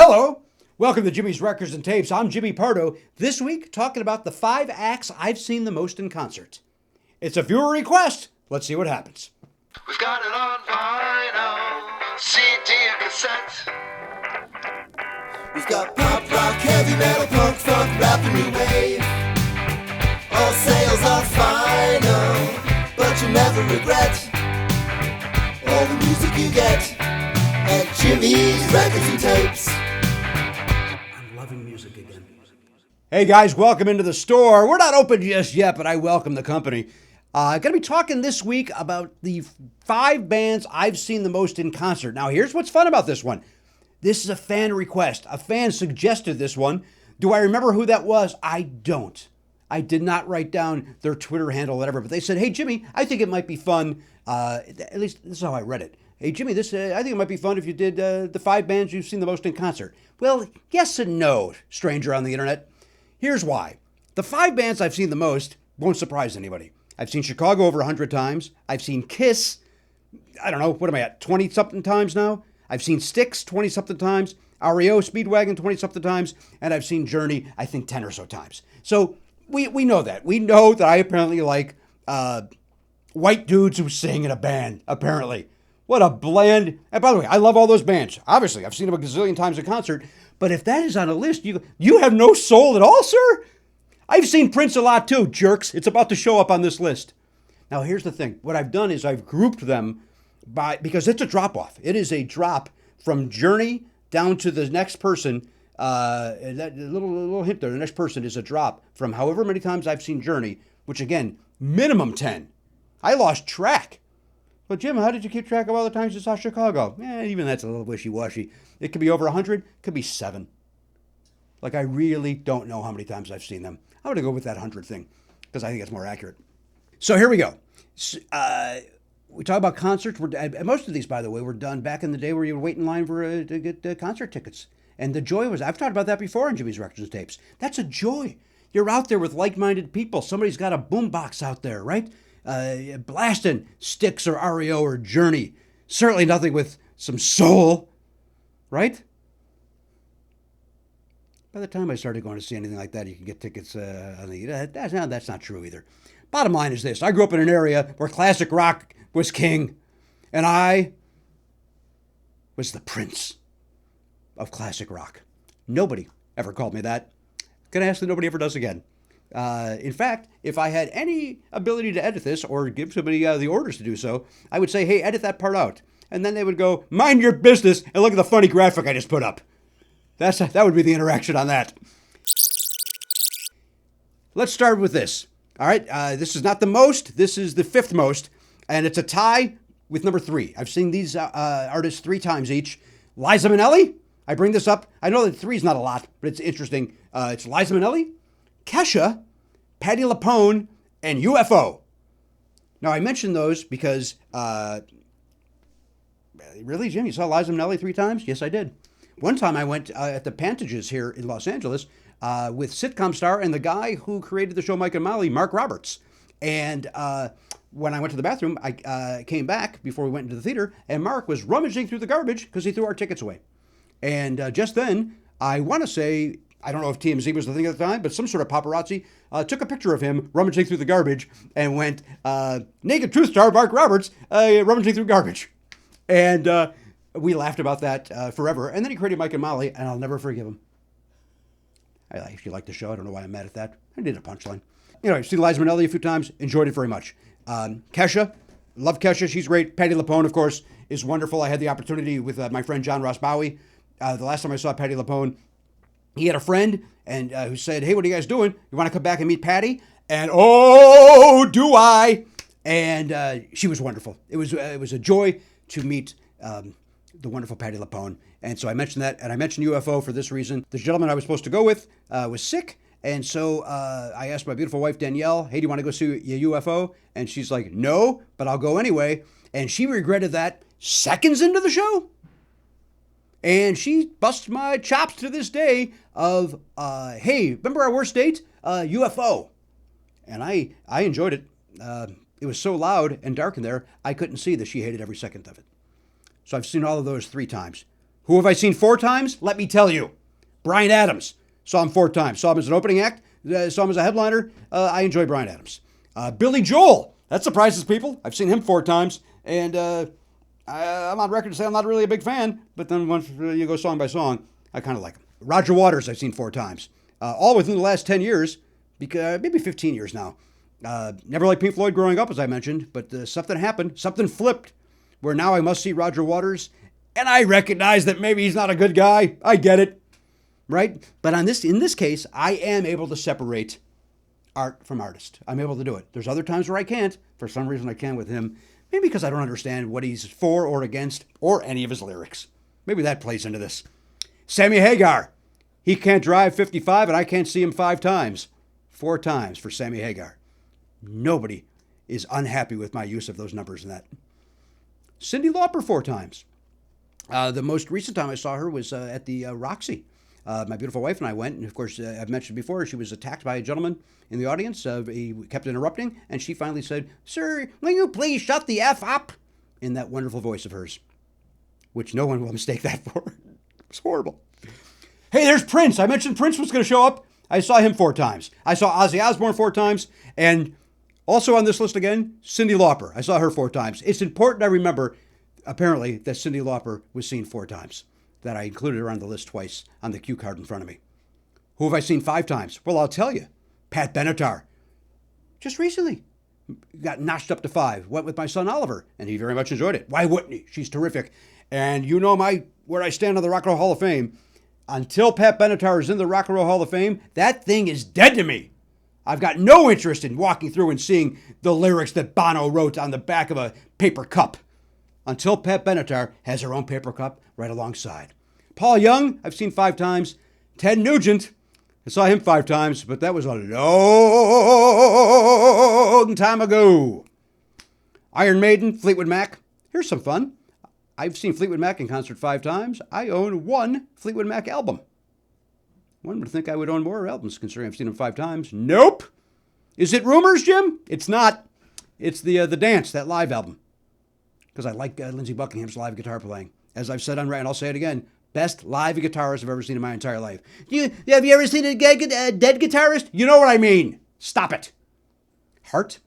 Hello, welcome to Jimmy's Records and Tapes. I'm Jimmy Pardo. This week, talking about the 5 acts I've seen the most in concert. It's a viewer request. Let's see what happens. We've got it on vinyl, CD and cassette. We've got pop, rock, heavy metal, punk, funk, rap, and new wave. All sales are vinyl, but you never regret all the music you get at Jimmy's Records and Tapes. I'm loving music again. Hey guys, welcome into the store. We're not open just yet, but I welcome the company. Going to be talking this week about the 5 bands I've seen the most in concert. Now, here's what's fun about this one. This is a fan request. A fan suggested this one. Do I remember who that was? I don't. I did not write down their Twitter handle or whatever, but they said, hey, Jimmy, I think it might be fun. At least this is how I read it. Hey, Jimmy, I think it might be fun if you did the 5 bands you've seen the most in concert. Well, yes and no, stranger on the internet. Here's why. The 5 bands I've seen the most won't surprise anybody. I've seen Chicago over 100 times. I've seen Kiss, I don't know, what am I at, 20-something times now? I've seen Styx 20-something times, REO Speedwagon 20-something times, and I've seen Journey, I think, 10 or so times. So we know that. We know that I apparently like white dudes who sing in a band, apparently. What a bland... And by the way, I love all those bands. Obviously, I've seen them a gazillion times in concert. But if that is on a list, you have no soul at all, sir? I've seen Prince a lot too, jerks. It's about to show up on this list. Now, here's the thing. What I've done is I've grouped them because it's a drop-off. It is a drop from Journey down to the next person. That little hint there. The next person is a drop from however many times I've seen Journey, which, again, minimum 10. I lost track. But, Jim, how did you keep track of all the times you saw Chicago? Even that's a little wishy-washy. It could be over 100. It could be 7. Like, I really don't know how many times I've seen them. I'm going to go with that 100 thing because I think it's more accurate. So here we go. We talk about concerts. Most of these, by the way, were done back in the day where you would wait in line to get concert tickets. And the joy was, I've talked about that before on Jimmy's Records and Tapes. That's a joy. You're out there with like-minded people. Somebody's got a boombox out there, right? Blasting Styx or REO or Journey. Certainly nothing with some soul, right? By the time I started going to see anything like that, you can get tickets on the... That's not true either. Bottom line is this. I grew up in an area where classic rock was king, and I was the prince of classic rock. Nobody ever called me that. Gonna ask that nobody ever does again. In fact, if I had any ability to edit this or give somebody the orders to do so, I would say, hey, edit that part out. And then they would go, mind your business, and look at the funny graphic I just put up. That would be the interaction on that. Let's start with this. All right, this is not the most. This is the 5th most, and it's a tie with number 3. I've seen these artists 3 times each. Liza Minelli, I bring this up. I know that 3 is not a lot, but it's interesting. It's Liza Minelli, Kesha, Patti Lupone, and UFO. Now, I mentioned those because, really, Jim, you saw Liza Minelli 3 times? Yes, I did. One time I went at the Pantages here in Los Angeles with sitcom star and the guy who created the show Mike and Molly, Mark Roberts. And when I went to the bathroom, I came back before we went into the theater, and Mark was rummaging through the garbage because he threw our tickets away. And just then, I want to say, I don't know if TMZ was the thing at the time, but some sort of paparazzi took a picture of him rummaging through the garbage and went, naked truth star Mark Roberts rummaging through garbage. And we laughed about that forever. And then he created Mike and Molly, and I'll never forgive him. I actually like the show. I don't know why I'm mad at that. I did a punchline. I've seen Liza Minelli a few times. Enjoyed it very much. Kesha. Love Kesha. She's great. Patti Lupone, of course, is wonderful. I had the opportunity with my friend John Ross Bowie. The last time I saw Patti Lupone, he had a friend and who said, hey, what are you guys doing? You want to come back and meet Patti? And oh, do I? And she was wonderful. It was a joy to meet the wonderful Patti Lupone. And so I mentioned that, and I mentioned UFO for this reason. The gentleman I was supposed to go with was sick, and so I asked my beautiful wife, Danielle, hey, do you want to go see a UFO? And she's like, no, but I'll go anyway. And she regretted that seconds into the show. And she busts my chops to this day of, hey, remember our worst date? UFO. And I enjoyed it. It was so loud and dark in there, I couldn't see that she hated every second of it. So I've seen all of those 3 times. Who have I seen 4 times? Let me tell you. Bryan Adams. Saw him 4 times. Saw him as an opening act. Saw him as a headliner. I enjoy Bryan Adams. Billy Joel. That surprises people. I've seen him 4 times. And I'm on record to say I'm not really a big fan. But then once you go song by song, I kind of like him. Roger Waters I've seen 4 times. All within the last 10 years. Because maybe 15 years now. Never liked Pink Floyd growing up, as I mentioned. But something happened. Something flipped. Where now I must see Roger Waters. And I recognize that maybe he's not a good guy. I get it. Right? But in this case, I am able to separate art from artist. I'm able to do it. There's other times where I can't. For some reason I can with him. Maybe because I don't understand what he's for or against or any of his lyrics. Maybe that plays into this. Sammy Hagar. He can't drive 55 and I can't see him 5 times. 4 times for Sammy Hagar. Nobody is unhappy with my use of those numbers in that. Cyndi Lauper 4 times. The most recent time I saw her was at the Roxy. My beautiful wife and I went, and of course, I've mentioned before, she was attacked by a gentleman in the audience. He kept interrupting, and she finally said, "Sir, will you please shut the F up?" in that wonderful voice of hers, which no one will mistake that for. It was horrible. Hey, there's Prince. I mentioned Prince was going to show up. I saw him 4 times. I saw Ozzy Osbourne 4 times, and also on this list again, Cyndi Lauper. I saw her 4 times. It's important I remember, apparently, that Cyndi Lauper was seen 4 times. That I included her on the list twice on the cue card in front of me. Who have I seen 5 times? Well, I'll tell you. Pat Benatar. Just recently. Got notched up to 5. Went with my son Oliver, and he very much enjoyed it. Why wouldn't he? She's terrific. And you know where I stand on the Rock and Roll Hall of Fame. Until Pat Benatar is in the Rock and Roll Hall of Fame, that thing is dead to me. I've got no interest in walking through and seeing the lyrics that Bono wrote on the back of a paper cup. Until Pat Benatar has her own paper cup right alongside. Paul Young, I've seen 5 times. Ted Nugent, I saw him 5 times, but that was a long time ago. Iron Maiden, Fleetwood Mac. Here's some fun. I've seen Fleetwood Mac in concert 5 times. I own 1 Fleetwood Mac album. One would think I would own more albums, considering I've seen them 5 times. Nope. Is it Rumors, Jim? It's not. It's the Dance, that live album. Because I like Lindsey Buckingham's live guitar playing. As I've said on Rant, I'll say it again. Best live guitarist I've ever seen in my entire life. Have you ever seen a dead guitarist? You know what I mean. Stop it. Heart.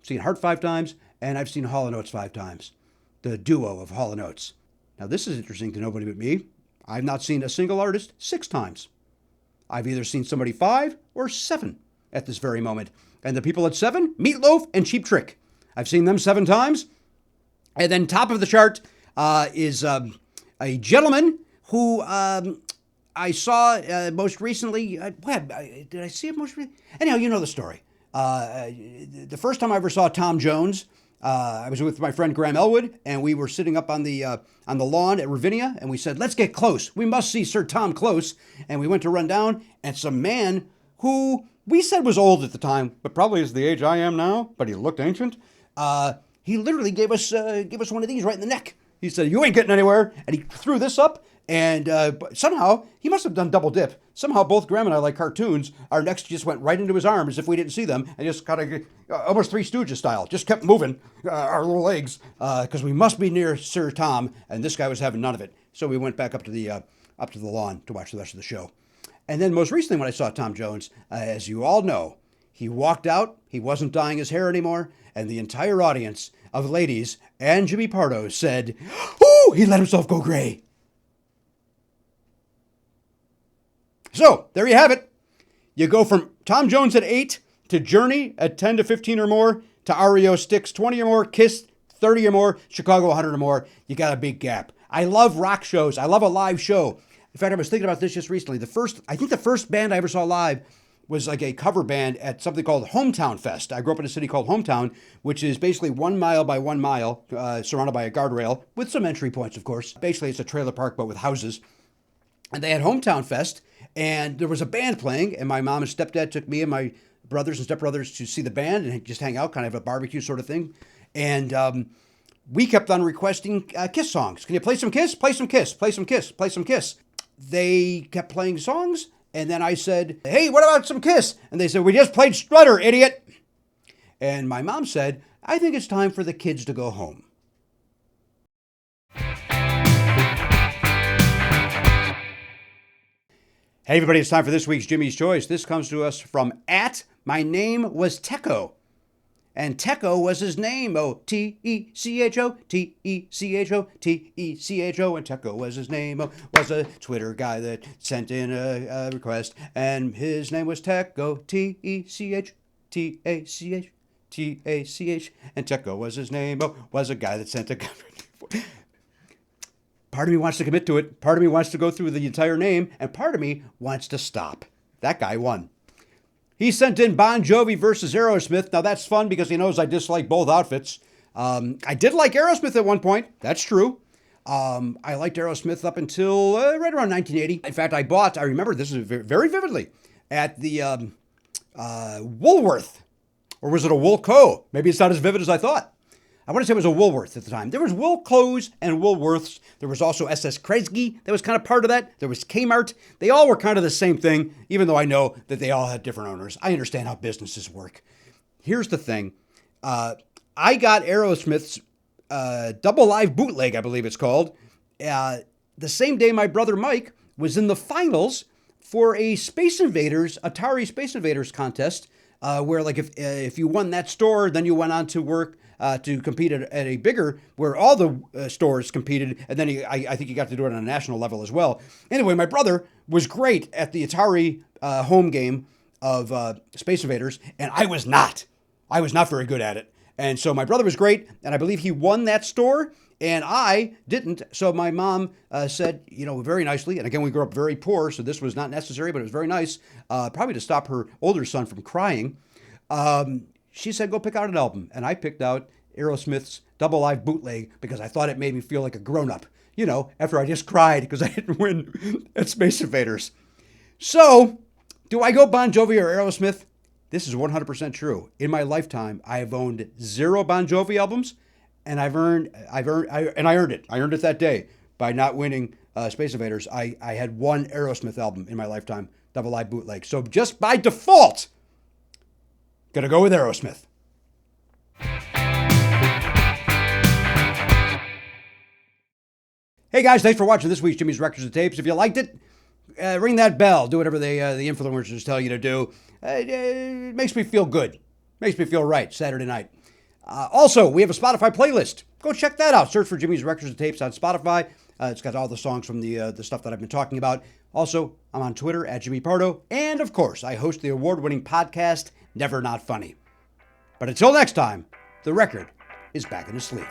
I've seen Heart 5 times, and I've seen Hall & Oates 5 times. The duo of Hall & Oates. Now, this is interesting to nobody but me. I've not seen a single artist 6 times. I've either seen somebody 5 or 7 at this very moment. And the people at 7, Meatloaf and Cheap Trick. I've seen them 7 times. And then top of the chart is a gentleman who I saw most recently. Did I see him most recently? Anyhow, you know the story. The first time I ever saw Tom Jones, I was with my friend Graham Elwood, and we were sitting up on the lawn at Ravinia, and we said, "Let's get close. We must see Sir Tom close." And we went to run down, and some man who we said was old at the time, but probably is the age I am now, but he looked ancient. He literally gave us one of these right in the neck. He said, "You ain't getting anywhere." And he threw this up, and somehow, he must have done double dip. Somehow, both Graham and I, like cartoons, our necks just went right into his arm as if we didn't see them, and just kind of, almost Three Stooges style, just kept moving our little legs, because we must be near Sir Tom, and this guy was having none of it. So we went back up to the lawn to watch the rest of the show. And then most recently when I saw Tom Jones, as you all know, he walked out, he wasn't dyeing his hair anymore, and the entire audience of ladies and Jimmy Pardo said, "Ooh, he let himself go gray." So, there you have it. You go from Tom Jones at 8 to Journey at 10 to 15 or more to REO Styx 20 or more, Kiss 30 or more, Chicago 100 or more. You got a big gap. I love rock shows. I love a live show. In fact, I was thinking about this just recently. I think the first band I ever saw live was like a cover band at something called Hometown Fest. I grew up in a city called Hometown, which is basically 1 mile by 1 mile, surrounded by a guardrail, with some entry points, of course. Basically, it's a trailer park, but with houses. And they had Hometown Fest, and there was a band playing, and my mom and stepdad took me and my brothers and stepbrothers to see the band and just hang out, kind of a barbecue sort of thing. And we kept on requesting Kiss songs. Can you play some Kiss? Play some Kiss. Play some Kiss. Play some Kiss. They kept playing songs, and then I said, "Hey, what about some Kiss?" And they said, "We just played Strutter, idiot." And my mom said, "I think it's time for the kids to go home." Hey everybody, it's time for this week's Jimmy's Choice. This comes to us from My Name Was Techo. And Techo was his name. Oh, T-E-C-H-O, T-E-C-H-O, T-E-C-H-O. And Techo was his name. Oh, was a Twitter guy that sent in a request. And his name was Techo, T-E-C-H, T-A-C-H, T-A-C-H. And Techo was his name. Oh, was a guy that sent a... Part of me wants to commit to it. Part of me wants to go through the entire name. And part of me wants to stop. That guy won. He sent in Bon Jovi versus Aerosmith. Now, that's fun because he knows I dislike both outfits. I did like Aerosmith at one point. That's true. I liked Aerosmith up until right around 1980. In fact, I remember this very vividly, at the Woolworth. Or was it a Woolco? Maybe it's not as vivid as I thought. I want to say it was a Woolworth at the time. There was Woolco's and Woolworths. There was also SS Kresge that was kind of part of that. There was Kmart. They all were kind of the same thing, even though I know that they all had different owners. I understand how businesses work. Here's the thing. I got Aerosmith's Double Live Bootleg, I believe it's called, the same day my brother Mike was in the finals for a Atari Space Invaders contest, where like if you won that store, then you went on to work to compete at a bigger, where all the stores competed, and then I think he got to do it on a national level as well. Anyway, my brother was great at the Atari home game of Space Invaders, and I was not. I was not very good at it. And so my brother was great, and I believe he won that store, and I didn't. So my mom said, very nicely, and again, we grew up very poor, so this was not necessary, but it was very nice, probably to stop her older son from crying. She said, go pick out an album. And I picked out Aerosmith's Double Live Bootleg because I thought it made me feel like a grown-up, after I just cried because I didn't win at Space Invaders. So, do I go Bon Jovi or Aerosmith? This is 100% true. In my lifetime, I have owned 0 Bon Jovi albums, and I earned it. I earned it that day by not winning Space Invaders. I had 1 Aerosmith album in my lifetime, Double Live Bootleg. So just by default, gonna go with Aerosmith. Hey guys, thanks for watching this week's Jimmy's Records and Tapes. If you liked it, ring that bell. Do whatever the influencers tell you to do. It makes me feel good. Makes me feel right Saturday night. Also, we have a Spotify playlist. Go check that out. Search for Jimmy's Records and Tapes on Spotify. It's got all the songs from the stuff that I've been talking about. Also, I'm on Twitter at Jimmy Pardo. And of course, I host the award-winning podcast, Never Not Funny. But until next time, the record is back in the sleeve.